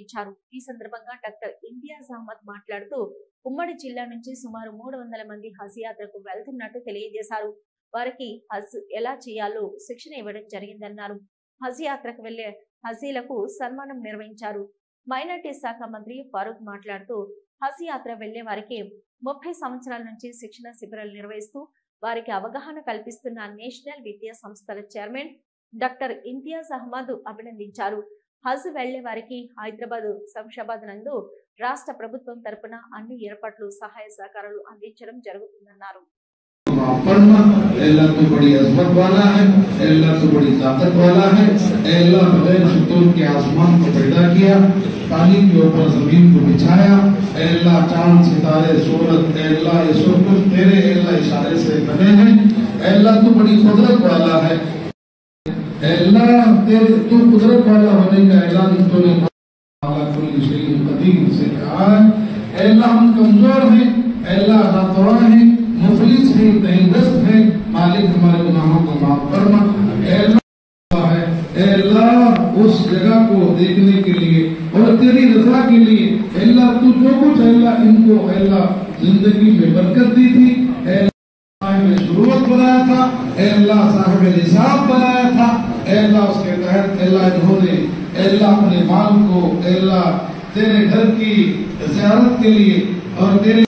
నిర్వహించారు. ఈ సందర్భంగా డాక్టర్ ఇంతియాజ్ అహ్మద్ మాట్లాడుతూ ఉమ్మడి జిల్లా నుంచి సుమారు 300 మంది హజ్ యాత్రకు వెళ్తున్నట్టు తెలియజేశారు. వారికి హజ్ ఎలా చేయాలో శిక్షణ ఇవ్వడం జరిగిందన్నారు. హజ్ యాత్రకు వెళ్లే హజీలకు సన్మానం నిర్వహించారు. మైనార్టీ శాఖ మంత్రి ఫారూక్ మాట్లాడుతూ హజ్ యాత్ర వెళ్లే వారికి 30 సంవత్సరాల నుంచి శిక్షణ శిబిరాలు నిర్వహిస్తూ వారికి అవగాహన కల్పిస్తున్న నేషనల్ విద్యా సంస్థల చైర్మన్ డాక్టర్ ఇంతియాజ్ అహ్మద్ అభినందించారు. హజ్ వెళ్లే వారికి హైదరాబాద్ శంషాబాద్ నందు రాష్ట్ర ప్రభుత్వం తరపున అన్ని ఏర్పాట్లు సహాయ సహకారాలు అందించడం జరుగుతుందన్నారు. अल्लाह तो बड़ी अजमत वाला है, अल्लाह तो बड़ी ताकत वाला है। अल्लाह बगैर शुतूर के आसमान को पैदा किया, पानी के ऊपर जमीन को बिछाया। अल्लाह चांद सितारे सूरज अल्लाह ये सब कुछ तेरे अल्लाह इशारे से बने हैं। अल्लाह तो बड़ी कुदरत वाला है। अल्लाह तेरे तू कुदरत वाला होने का ऐलान तूने कदीम से कहा है। अल्लाह हम कमजोर हैं, अल्लाह नातवा हैं, मुफलिस है, तंगदस्त है। मालिक हमारे गुनाहों को माफ फरमा। अल्लाह उस जगह को देखने के लिए और तेरी रजा के लिए अल्लाह तू जो कुछ अल्लाह इनको अल्लाह जिंदगी में बरकत दी थी, अल्लाह शुरुआत बनाया था, अल्लाह साहिब निसाब बनाया था। अल्लाह उसके तहत अल्लाह इन्होंने अल्लाह अपने माल को अल्लाह तेरे घर की ज़ियारत के लिए और तेरे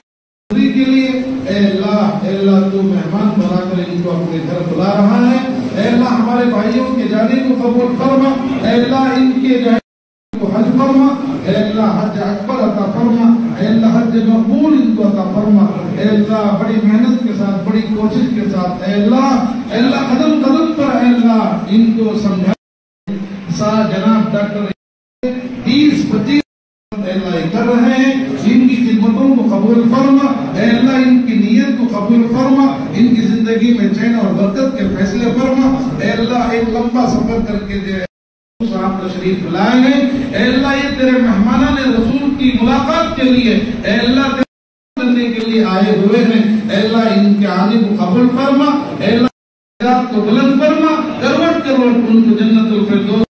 के लिए अल्लाह तू मेहमान बनाकर इनको अपने घर बुला रहा है। अल्लाह हमारे भाइयों के जाने को कबूल फरमा। अल्लाह इनके को हज फरमा। अल्लाह हज अकबर अता फरमा। अल्लाह हज मकबूल इनको अता फरमा। अल्लाह बड़ी मेहनत के साथ, बड़ी कोशिश के साथ अल्लाह कदम कदम पर अल्लाह इनको समझा। जनाब डॉक्टर 20-25 कर रहे हैं, इनकी खिदमतों को कबूल फरमा। अल्लाह इनकी नीयत को कबूल फरमा, इनकी जिंदगी में चैन और बरकत के फैसले फरमा। अल्लाह एक लंबा सफर करके जो साहब तशरीफ लाए हैं, अल्लाह ये तेरे मेहमाना ने रसूल की मुलाकात के लिए अल्लाह करने के लिए आए हुए हैं। अल्लाह इनके आने को कबूल फरमा। अल्लाह को बुलंद फरमा, करवट करवट उनको जन्नतुल फिरदौस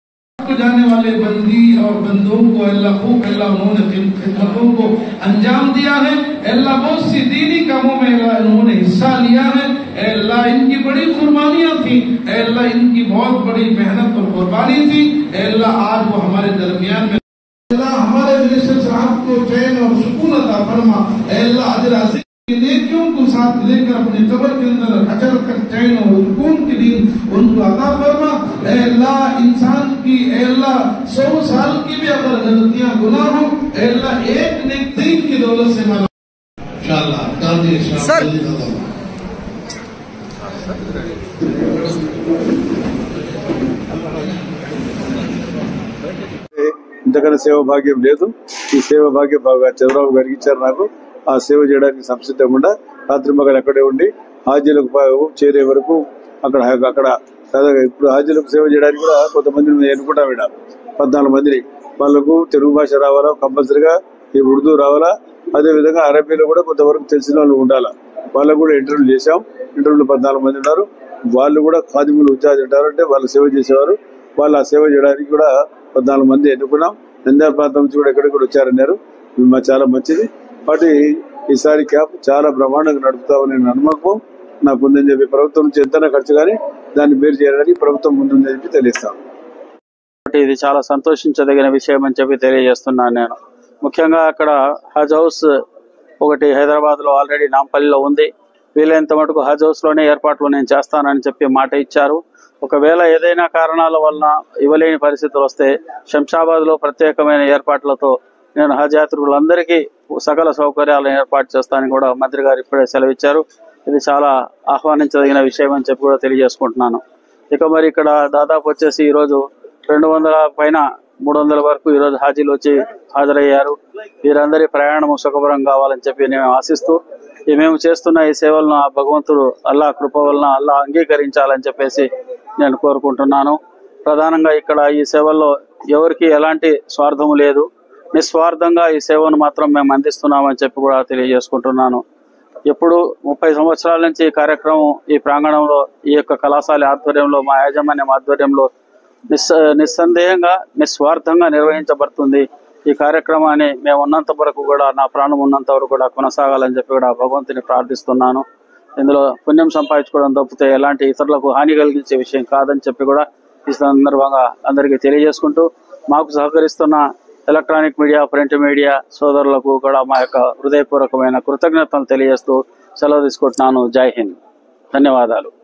जाने वाले बंदी और बंदों को अल्लाह खूब अल्लाह उन्होंने खिदमतों को अंजाम दिया है। अल्लाह बहुत सी दीनी कामों में उन्होंने हिस्सा लिया है। अल्लाह इनकी बड़ी कुर्बानियां थी, अल्लाह इनकी बहुत बड़ी मेहनत और कुर्बानी थी। अल्लाह आज वो हमारे दरमियान में अल्लाह हमारे मिनिस्टर साहब को चैन और सुकून अता फरमा। अल्लाह अजर अज़ीम की नेकियों को साथ लेकर अपने कब्र के अंदर अजर तक चैन और सुकून की नींद उनको अता फरमा। अल्लाह इंसान की अल्लाह 100 साल की भी अगर गलतियां गुनाह हो, अल्लाह एक नेक दिन की दौलत से माला इंशाअल्लाह कर दे सर। ఇంతకన్నా సేవ భాగ్యం లేదు. ఈ సేవ భాగ్యం బాగా చంద్రబాబు గారికి ఇచ్చారు. నాకు ఆ సేవ చేయడానికి సంసిద్ధంగా రాత్రి మగలు అక్కడే ఉండి హాజీలకు చేరే వరకు అక్కడ ఇప్పుడు హాజీలకు సేవ చేయడానికి కూడా కొంతమందిని ఎన్నుకుంటాం. 14 మందిని వాళ్ళకు తెలుగు భాష రావాలా, కంపల్సరిగా ఈ ఉర్దూ రావాలా, అదే విధంగా అరబీలో కూడా కొంతవరకు తెలిసిన వాళ్ళు ఉండాలా. వాళ్ళకు కూడా ఇంటర్వ్యూలు చేశాం. ఇంటర్వ్యూలో 14 మంది ఉన్నారు. వాళ్ళు కూడా ఖాదిములు ఉజ్జాజ్ అంటారు, అంటే వాళ్ళు సేవ చేసేవారు. వాళ్ళు ఆ సేవ చేయడానికి కూడా 14 మంది ఎన్నుకున్నాం. నంద్యాల ప్రాంతం నుంచి కూడా ఎక్కడికి కూడా వచ్చారన్నారు. చాలా మంచిది. కాబట్టి ఈసారి క్యాంప్ చాలా బ్రహ్మాండంగా నడుపుతామని నమ్మకం నాకు ఉందని చెప్పి, ప్రభుత్వం నుంచి ఎంతైనా ఖర్చు కానీ దాన్ని మీరు చేయడానికి ప్రభుత్వం ముందుందని చెప్పి తెలియస్తాం. ఇది చాలా సంతోషించదగిన విషయం అని చెప్పి తెలియజేస్తున్నాను. నేను ముఖ్యంగా అక్కడ హజ్ హౌస్ ఒకటి హైదరాబాద్ లో ఆల్రెడీ నాంపల్లిలో ఉంది. వీలైనంత మటుకు హజ్ హౌస్ లోనే ఏర్పాట్లు నేను చేస్తానని చెప్పి మాట ఇచ్చారు. ఒకవేళ ఏదైనా కారణాల వలన ఇవ్వలేని పరిస్థితులు వస్తే శంషాబాద్ లో ప్రత్యేకమైన ఏర్పాట్లతో నేను హజ్ యాత్రికులందరికీ సకల సౌకర్యాలను ఏర్పాటు చేస్తానని కూడా మంత్రి గారు ఇప్పుడే సెలవిచ్చారు. ఇది చాలా ఆహ్వానించదగిన విషయం అని చెప్పి కూడా తెలియజేసుకుంటున్నాను. ఇక మరి ఇక్కడ దాదాపు వచ్చేసి ఈరోజు 200 పైన 300 వరకు ఈరోజు హాజీలు వచ్చి హాజరయ్యారు. వీరందరి ప్రయాణం సుఖపరం కావాలని చెప్పి నేను ఆశిస్తూ మేము చేస్తున్న ఈ సేవలను భగవంతుడు అల్లా కృప వలన అల్లా అంగీకరించాలని చెప్పేసి నేను కోరుకుంటున్నాను. ప్రధానంగా ఇక్కడ ఈ సేవల్లో ఎవరికి ఎలాంటి స్వార్థము లేదు, నిస్వార్థంగా ఈ సేవను మాత్రం మేము అందిస్తున్నామని చెప్పి కూడా తెలియజేసుకుంటున్నాను. ఎప్పుడు 30 సంవత్సరాల నుంచి ఈ కార్యక్రమం ఈ ప్రాంగణంలో ఈ యొక్క కళాశాల ఆధ్వర్యంలో మా యాజమాన్యం ఆధ్వర్యంలో నిస్సందేహంగా నిస్వార్థంగా నిర్వహించబడుతుంది. ఈ కార్యక్రమాన్ని మేము ఉన్నంత వరకు కూడా, నా ప్రాణం ఉన్నంత వరకు కూడా కొనసాగాలని చెప్పి కూడా భగవంతుని ప్రార్థిస్తున్నాను. ఇందులో పుణ్యం సంపాదించుకోవడం తప్పితే ఎలాంటి ఇతరులకు హాని కలిగించే విషయం కాదని చెప్పి కూడా ఈ సందర్భంగా అందరికీ తెలియజేసుకుంటూ, మాకు సహకరిస్తున్న ఎలక్ట్రానిక్ మీడియా, ప్రింట్ మీడియా సోదరులకు కూడా మా యొక్క హృదయపూర్వకమైన కృతజ్ఞతలు తెలియజేస్తూ సెలవు తీసుకుంటున్నాను. జై హింద్. ధన్యవాదాలు.